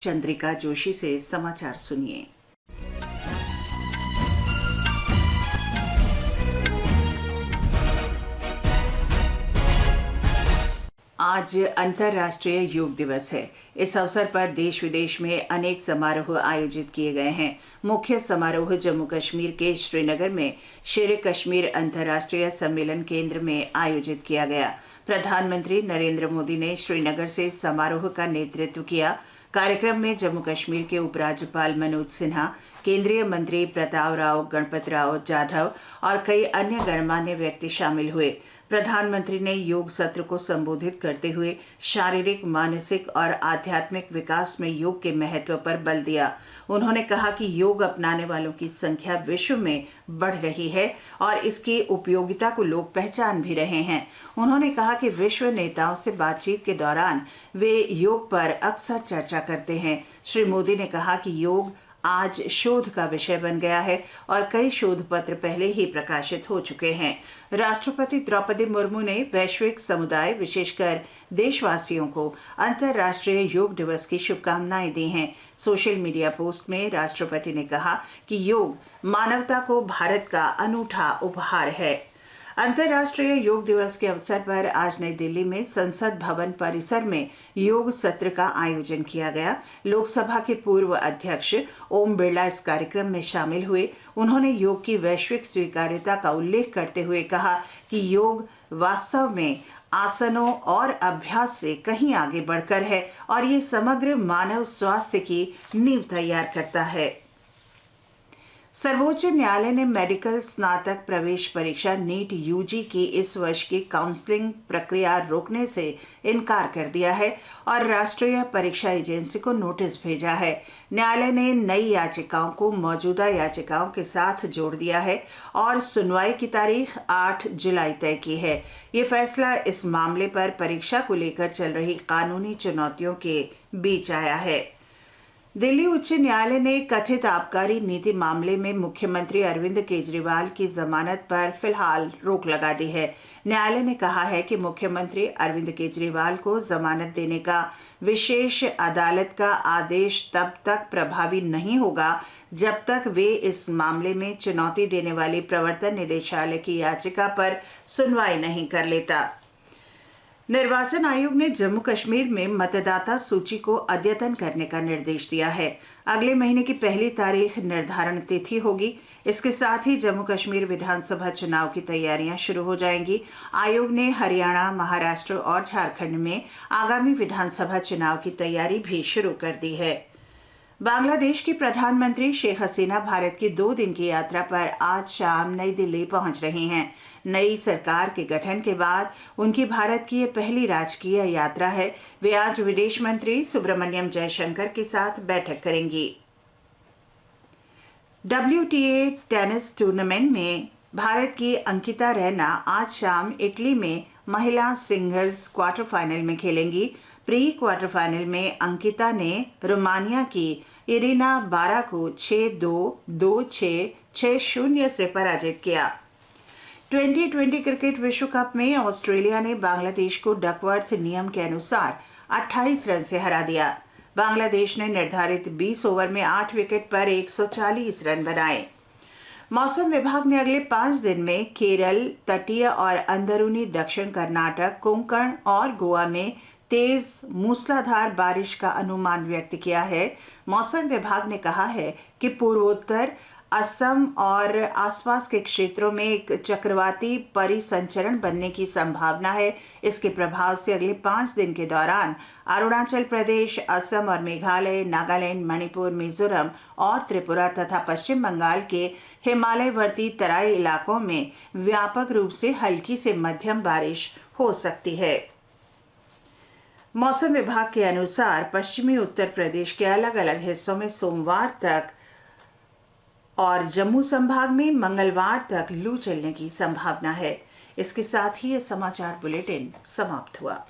चंद्रिका जोशी से समाचार सुनिए। आज अंतर्राष्ट्रीय योग दिवस है। इस अवसर पर देश विदेश में अनेक समारोह आयोजित किए गए हैं। मुख्य समारोह जम्मू कश्मीर के श्रीनगर में शेर कश्मीर अंतर्राष्ट्रीय सम्मेलन केंद्र में आयोजित किया गया। प्रधानमंत्री नरेंद्र मोदी ने श्रीनगर से समारोह का नेतृत्व किया। कार्यक्रम में जम्मू कश्मीर के उपराज्यपाल मनोज सिन्हा, केंद्रीय मंत्री प्रताप राव गणपतराव जाधव और कई अन्य गणमान्य व्यक्ति शामिल हुए। प्रधानमंत्री ने योग सत्र को संबोधित करते हुए शारीरिक, मानसिक और आध्यात्मिक विकास में योग के महत्व पर बल दिया। उन्होंने कहा कि योग अपनाने वालों की संख्या विश्व में बढ़ रही है और इसकी उपयोगिता को लोग पहचान भी रहे हैं। उन्होंने कहा कि विश्व नेताओं से बातचीत के दौरान वे योग पर अक्सर चर्चा करते हैं। श्री मोदी ने कहा कि योग आज शोध का विषय बन गया है और कई शोध पत्र पहले ही प्रकाशित हो चुके हैं। राष्ट्रपति द्रौपदी मुर्मू ने वैश्विक समुदाय, विशेषकर देशवासियों को अंतर्राष्ट्रीय योग दिवस की शुभकामनाएं दी हैं। सोशल मीडिया पोस्ट में राष्ट्रपति ने कहा कि योग मानवता को भारत का अनूठा उपहार है। अंतर्राष्ट्रीय योग दिवस के अवसर पर आज नई दिल्ली में संसद भवन परिसर में योग सत्र का आयोजन किया गया। लोकसभा के पूर्व अध्यक्ष ओम बिरला इस कार्यक्रम में शामिल हुए। उन्होंने योग की वैश्विक स्वीकार्यता का उल्लेख करते हुए कहा कि योग वास्तव में आसनों और अभ्यास से कहीं आगे बढ़कर है और ये समग्र मानव स्वास्थ्य की नींव तैयार करता है। सर्वोच्च न्यायालय ने मेडिकल स्नातक प्रवेश परीक्षा नीट यूजी की इस वर्ष की काउंसलिंग प्रक्रिया रोकने से इनकार कर दिया है और राष्ट्रीय परीक्षा एजेंसी को नोटिस भेजा है। न्यायालय ने नई याचिकाओं को मौजूदा याचिकाओं के साथ जोड़ दिया है और सुनवाई की तारीख 8 जुलाई तय की है। ये फैसला इस मामले पर परीक्षा को लेकर चल रही कानूनी चुनौतियों के बीच आया है। दिल्ली उच्च न्यायालय ने कथित आबकारी नीति मामले में मुख्यमंत्री अरविंद केजरीवाल की जमानत पर फिलहाल रोक लगा दी है। न्यायालय ने कहा है कि मुख्यमंत्री अरविंद केजरीवाल को जमानत देने का विशेष अदालत का आदेश तब तक प्रभावी नहीं होगा जब तक वे इस मामले में चुनौती देने वाली प्रवर्तन निदेशालय की याचिका पर सुनवाई नहीं कर लेता। निर्वाचन आयोग ने जम्मू कश्मीर में मतदाता सूची को अद्यतन करने का निर्देश दिया है। अगले महीने की पहली तारीख निर्धारण तिथि होगी। इसके साथ ही जम्मू कश्मीर विधानसभा चुनाव की तैयारियां शुरू हो जाएंगी। आयोग ने हरियाणा, महाराष्ट्र और झारखंड में आगामी विधानसभा चुनाव की तैयारी भी शुरू कर दी है। बांग्लादेश की प्रधानमंत्री शेख हसीना भारत की 2 दिन की यात्रा पर आज शाम नई दिल्ली पहुंच रही हैं। नई सरकार के गठन के बाद उनकी भारत की ये पहली राजकीय यात्रा है। वे आज विदेश मंत्री सुब्रमण्यम जयशंकर के साथ बैठक करेंगी। WTA टेनिस टूर्नामेंट में भारत की अंकिता रैना आज शाम इटली में महिला सिंगल्स क्वार्टर फाइनल में खेलेंगी। प्री क्वार्टर फाइनल में अंकिता ने रोमानिया की इरिना बारा को 6-2, 2-6, 6-0 से पराजित किया। 2020 क्रिकेट विश्व कप में ऑस्ट्रेलिया ने बांग्लादेश को डकवर्थ नियम के अनुसार 28 रन से हरा दिया। बांग्लादेश ने निर्धारित 20 ओवर में 8 विकेट पर 140 रन बनाए। मौसम विभाग ने अगले 5 दिन में केरल, तटीय और अंदरूनी दक्षिण कर्नाटक, कोंकण और गोवा में तेज मूसलाधार बारिश का अनुमान व्यक्त किया है। मौसम विभाग ने कहा है कि पूर्वोत्तर असम और आसपास के क्षेत्रों में एक चक्रवाती परिसंचरण बनने की संभावना है। इसके प्रभाव से अगले 5 दिन के दौरान अरुणाचल प्रदेश, असम और मेघालय, नागालैंड, मणिपुर, मिजोरम और त्रिपुरा तथा पश्चिम बंगाल के हिमालयवर्ती तराई इलाकों में व्यापक रूप से हल्की से मध्यम बारिश हो सकती है। मौसम विभाग के अनुसार पश्चिमी उत्तर प्रदेश के अलग अलग हिस्सों में सोमवार तक और जम्मू संभाग में मंगलवार तक लू चलने की संभावना है। इसके साथ ही यह समाचार बुलेटिन समाप्त हुआ।